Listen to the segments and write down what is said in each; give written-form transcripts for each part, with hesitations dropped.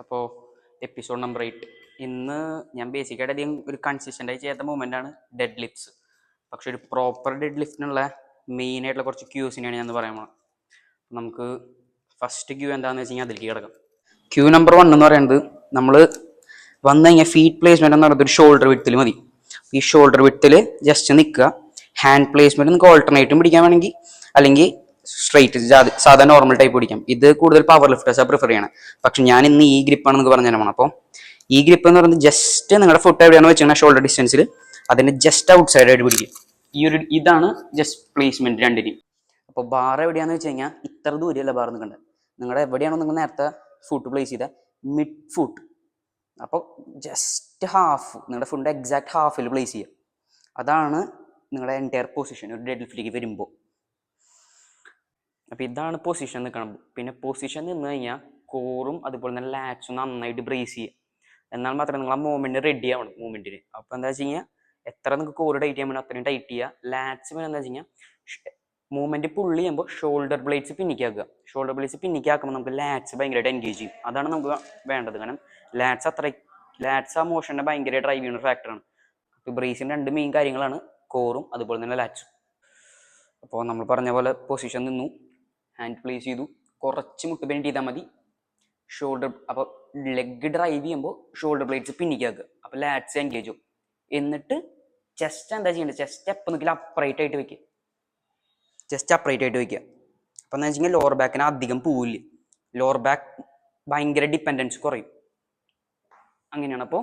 അപ്പോൾ episode number 8. ഇന്ന് ഞാൻ ബേസിക്കായിട്ട് അധികം ഒരു കൺസിസ്റ്റൻ്റായി ചെയ്യാത്ത മൂവ്മെൻ്റാണ് ഡെഡ് ലിഫ്റ്റ്സ്. പക്ഷെ ഒരു പ്രോപ്പർ ഡെഡ് ലിഫ്റ്റിനുള്ള മെയിനായിട്ടുള്ള കുറച്ച് ക്യൂസിനെയാണ് ഞാൻ പറയാൻ പോകുന്നത്. നമുക്ക് ഫസ്റ്റ് ക്യൂ എന്താണെന്ന് വെച്ച് കഴിഞ്ഞാൽ അതിലേക്ക് കിടക്കാം. ക്യൂ നമ്പർ 1 എന്ന് പറയുന്നത്, നമ്മൾ വന്നു കഴിഞ്ഞാൽ ഫീറ്റ് പ്ലേസ്മെൻറ്റ് എന്ന് പറയുന്നത് ഒരു ഷോൾഡർ വിഡ്ത്തിൽ മതി. ഈ ഷോൾഡർ വിഡ്ത്തിൽ ജസ്റ്റ് നിൽക്കുക. ഹാൻഡ് പ്ലേസ്മെൻറ്റ് നിങ്ങൾക്ക് ഓൾട്ടർനേറ്റും പിടിക്കാൻ വേണമെങ്കിൽ, അല്ലെങ്കിൽ സ്ട്രൈറ്റ് സാധാരണ നോർമൽ ടൈപ്പ് പിടിക്കാം. ഇത് കൂടുതൽ പവർ ലിഫ്റ്റേഴ്സാണ് പ്രിഫർ ചെയ്യണം. പക്ഷെ ഞാൻ ഇന്ന് ഈ ഗ്രിപ്പാണ് നിങ്ങൾക്ക് പറഞ്ഞു തരാൻ. അപ്പോൾ ഈ ഗ്രിപ്പ് എന്ന് പറയുന്നത് ജസ്റ്റ് നിങ്ങളുടെ ഫുട്ട് എവിടെയാണ് വെച്ചിരിക്കുന്നത് ഷോൾഡർ ഡിസ്റ്റൻസിൽ അതിന് ജസ്റ്റ് ഔട്ട് സൈഡായിട്ട് പിടിക്കും. ഇതാണ് ജസ്റ്റ് പ്ലേസ്മെന്റ് രണ്ടിനും. അപ്പോൾ ബാർ എവിടെയാണെന്ന് വെച്ച് കഴിഞ്ഞാൽ ഇത്ര ദൂരമല്ല ബാർ നിൽക്കേണ്ടത്. നിങ്ങളുടെ എവിടെയാണോ നിങ്ങൾ നേരത്തെ ഫുട്ട് പ്ലേസ് ചെയ്ത മിഡ് ഫുട്ട്, അപ്പോൾ ജസ്റ്റ് ഹാഫ്, നിങ്ങളുടെ ഫുഡ് എക്സാക്ട് ഹാഫിൽ പ്ലേസ് ചെയ്യുക. അതാണ് നിങ്ങളുടെ എൻറ്റയർ പൊസിഷൻ ഒരു ഡെഡ് ലിഫ്റ്റിലേക്ക് വരുമ്പോൾ. അപ്പോൾ ഇതാണ് പൊസിഷൻ നിൽക്കണം. പിന്നെ പൊസിഷൻ നിന്ന് കഴിഞ്ഞാൽ കോറും അതുപോലെ തന്നെ ലാറ്റ്സും നന്നായിട്ട് ബ്രേസ് ചെയ്യുക. എന്നാൽ മാത്രമേ നിങ്ങൾ ആ മൂവ്മെൻറ്റ് റെഡി ആവണം മൂവ്മെൻറ്റിന്. അപ്പോൾ എന്താ വെച്ച് കഴിഞ്ഞാൽ എത്ര നിങ്ങൾക്ക് കോറ് ടൈറ്റ് ചെയ്യാൻ പറ്റും അത്രയും ടൈറ്റ് ചെയ്യുക. ലാറ്റ്സ് പിന്നെ എന്താ വെച്ച് കഴിഞ്ഞാൽ മൂവ്മെൻറ്റ് പുള്ളി ചെയ്യുമ്പോൾ ഷോൾഡർ ബ്ലേഡ്സ് പിന്നിക്കാക്കുക. ഷോൾഡർ ബ്ലേഡ്സ് പിന്നിക്കാക്കുമ്പോൾ നമുക്ക് ലാറ്റ്സ് ഭയങ്കരമായിട്ട് എൻഗേജ് ചെയ്യും. അതാണ് നമുക്ക് വേണ്ടത്. കാരണം ലാറ്റ്സ് ആ മോഷനെ ഭയങ്കര ഡ്രൈവ് ചെയ്യുന്ന ഫാക്ടറാണ്. അപ്പോൾ ബ്രേസിൻ്റെ രണ്ട് മെയിൻ കാര്യങ്ങളാണ് കോറും അതുപോലെ തന്നെ ലാറ്റ്സും. അപ്പോൾ നമ്മൾ പറഞ്ഞ പോലെ പൊസിഷൻ നിന്നു, ഹാൻഡ് പ്ലേസ് ചെയ്തു, കുറച്ച് മുട്ട് ബെൻഡ് ചെയ്താൽ മതി. ഷോൾഡർ അപ്പോൾ ലെഗ് ഡ്രൈവ് ചെയ്യുമ്പോൾ ഷോൾഡർ ബ്ലേഡ്സ് പിന്നിക്കാക്കുക. അപ്പോൾ ലാറ്റ്സ് എൻഗേജ് ആവും. എന്നിട്ട് ചെസ്റ്റ് എന്താ ചെയ്യേണ്ടത്, ചെസ്റ്റ് എപ്പോൾ നിൽക്കില്ല അപ്രൈറ്റ് ആയിട്ട് വയ്ക്കുക. അപ്പോൾ എന്താ വെച്ച് കഴിഞ്ഞാൽ ലോവർ ബാക്കിന് അധികം പോവില്ല. ലോവർ ബാക്ക് ഭയങ്കര ഡിപ്പെൻഡൻസ് കുറയും. അങ്ങനെയാണ്. അപ്പോൾ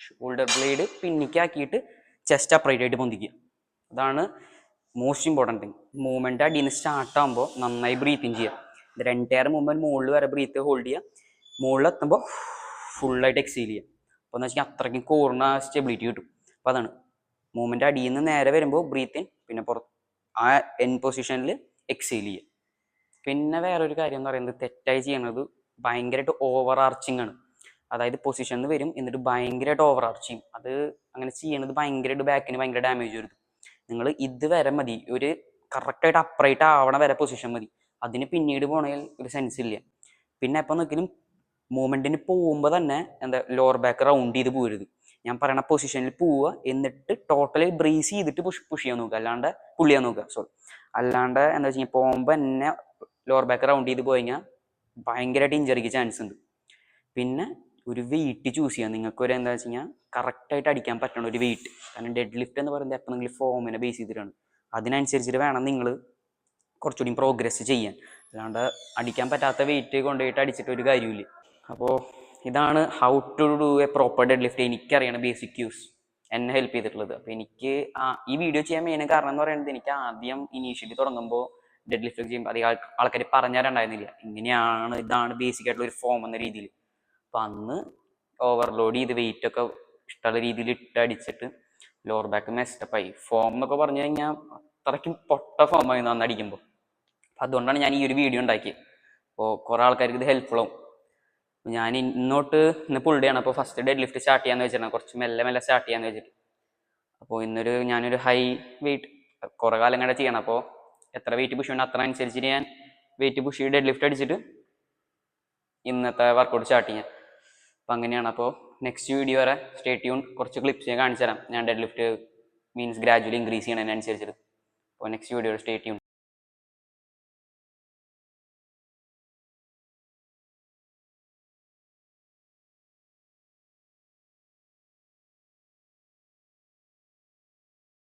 ഷോൾഡർ ബ്ലേഡ് പിന്നിക്കാക്കിയിട്ട് ചെസ്റ്റ് അപ്രൈറ്റ് ആയിട്ട് പൊന്തിക്കുക. അതാണ് മോസ്റ്റ് ഇമ്പോർട്ടൻറ്റ് തിങ്. മൂവ്മെൻറ്റ് അടിയിൽ നിന്ന് സ്റ്റാർട്ടാകുമ്പോൾ നന്നായി ബ്രീത്തിങ് ചെയ്യുക. ഇത് എൻറ്റയർ മൂവ്മെൻറ്റ് മുകളിൽ വരെ ബ്രീത്ത് ഹോൾഡ് ചെയ്യുക. മുകളിലെത്തുമ്പോൾ ഫുള്ളായിട്ട് എക്സീൽ ചെയ്യുക. അപ്പോൾ എന്ന് വെച്ചാൽ അത്രയ്ക്കും കോറിന് സ്റ്റെബിലിറ്റി കിട്ടും. അപ്പോൾ അതാണ് മൂവ്മെൻറ്റ് അടിയിൽ നിന്ന് നേരെ വരുമ്പോൾ ബ്രീത്ത് ഇൻ, പിന്നെ ആ എൻ പൊസിഷനിൽ എക്സീൽ ചെയ്യുക. പിന്നെ വേറൊരു കാര്യം എന്ന് പറയുന്നത്, തെറ്റായി ചെയ്യണത് ഭയങ്കരമായിട്ട് ഓവർ ആർച്ചിങ് ആണ്. അതായത് പൊസിഷനിൽ വരും എന്നിട്ട് ഭയങ്കരമായിട്ട് ഓവർ ആർച്ച് ചെയ്യും. അത് അങ്ങനെ ചെയ്യണത് ഭയങ്കരമായിട്ട് ബാക്കിന് ഭയങ്കര ഡാമേജ് വരുത്തും. നിങ്ങൾ ഇത് വരെ മതി, ഒരു കറക്റ്റായിട്ട് അപ്രൈറ്റ് ആവണ വരെ പൊസിഷൻ മതി. അതിന് പിന്നീട് പോകണമെങ്കിൽ ഒരു സെൻസ് ഇല്ല. പിന്നെ എപ്പോൾ നോക്കിയാലും മൂവ്മെൻറ്റിന് പോകുമ്പോൾ തന്നെ ലോവർ ബാക്ക് റൗണ്ട് ചെയ്ത് പോരുത്. ഞാൻ പറയണ പൊസിഷനിൽ പോവുക, എന്നിട്ട് ടോട്ടലി ബ്രേസ് ചെയ്തിട്ട് പുഷ് ചെയ്യാൻ നോക്കുക, അല്ലാണ്ട് പുള്ളി ചെയ്യാൻ നോക്കുക. അല്ലാണ്ട് എന്താ വെച്ച് കഴിഞ്ഞാൽ പോകുമ്പോൾ തന്നെ ലോവർ ബാക്ക് റൗണ്ട് ചെയ്ത് പോയി കഴിഞ്ഞാൽ ഭയങ്കരമായിട്ട് ഇഞ്ചറിക്ക് ചാൻസ് ഉണ്ട്. പിന്നെ ഒരു വെയിറ്റ് ചൂസ് ചെയ്യാം. നിങ്ങൾക്ക് ഒരു എന്താ വെച്ച് കഴിഞ്ഞാൽ കറക്റ്റായിട്ട് അടിക്കാൻ പറ്റണ ഒരു വെയിറ്റ്. കാരണം ഡെഡ് ലിഫ്റ്റ് എന്ന് പറയുന്നത് എപ്പോൾ നിങ്ങൾ ഫോമിനെ ബേസ് ചെയ്തിട്ടാണ്. അതിനനുസരിച്ചിട്ട് വേണം നിങ്ങൾ കുറച്ചുകൂടി പ്രോഗ്രസ് ചെയ്യാൻ. അല്ലാണ്ട് അടിക്കാൻ പറ്റാത്ത വെയിറ്റ് കൊണ്ടുപോയിട്ട് അടിച്ചിട്ട് ഒരു കാര്യമില്ല. അപ്പോൾ ഇതാണ് how to do a proper deadlift എനിക്കറിയണ ബേസിക് ക്യൂസ് എന്നെ ഹെൽപ്പ് ചെയ്തിട്ടുള്ളത്. അപ്പോൾ എനിക്ക് ഈ വീഡിയോ ചെയ്യാൻ മെയിൻ കാരണം എന്ന് പറയുന്നത്, എനിക്ക് ആദ്യം ഇനീഷ്യലി തുടങ്ങുമ്പോൾ ഡെഡ് ലിഫ്റ്റ് ചെയ്യുമ്പോൾ അധികം ആൾക്കാർ പറഞ്ഞുതരാണ്ടായിരുന്നില്ല. ഇങ്ങനെയാണ്, ഇതാണ് ബേസിക് ആയിട്ടുള്ള ഒരു ഫോം എന്ന രീതിയിൽ. അപ്പം അന്ന് ഓവർലോഡ് ചെയ്ത് വെയിറ്റ് ഒക്കെ ഇഷ്ടമുള്ള രീതിയിൽ ഇട്ട് അടിച്ചിട്ട് ലോവർ ബാക്ക് മെസ്റ്റപ്പായി. ഫോം എന്നൊക്കെ പറഞ്ഞു കഴിഞ്ഞാൽ അത്രയ്ക്കും പൊട്ട ഫോമായി അന്ന് അടിക്കുമ്പോൾ. അപ്പം അതുകൊണ്ടാണ് ഞാൻ ഈ ഒരു വീഡിയോ ഉണ്ടാക്കിയത്. അപ്പോൾ കുറേ ആൾക്കാർക്ക് ഇത് ഹെൽപ്ഫുൾ ആവും. ഞാൻ ഇന്ന് പുൾ ഡേ ആണ്. അപ്പോൾ ഫസ്റ്റ് ഡെഡ് ലിഫ്റ്റ് സ്റ്റാർട്ട് ചെയ്യാന്ന് വെച്ചിട്ടാണ്, കുറച്ച് മെല്ലെ സ്റ്റാർട്ട് ചെയ്യാന്ന് വെച്ചിട്ട്. അപ്പോൾ ഞാനൊരു ഹൈ വെയിറ്റ് കുറേ കാലം കൂടെ ചെയ്യണം. അപ്പോൾ എത്ര വെയിറ്റ് പുഷ് ചെയ്യണം അത്ര അനുസരിച്ചിട്ട് ഞാൻ വെയിറ്റ് പുഷ് ചെയ്ത് ഡെഡ് ലിഫ്റ്റ് അടിച്ചിട്ട് ഇന്നത്തെ വർക്കൗട്ട് സ്റ്റാർട്ട് ചെയ്യാം. അപ്പോൾ അങ്ങനെയാണ്. അപ്പോൾ നെക്സ്റ്റ് വീഡിയോ വരെ സ്റ്റേ ട്യൂൺ. കുറച്ച് ക്ലിപ്സ് ഞാൻ കാണിച്ചു തരാം, ഞാൻ ഡെഡ് ലിഫ്റ്റ് ഗ്രാജുവലി ഇൻക്രീസ് ചെയ്യണതിനനുസരിച്ചിട്ട്. അപ്പോൾ നെക്സ്റ്റ് വീഡിയോ സ്റ്റേ ട്യൂൺ.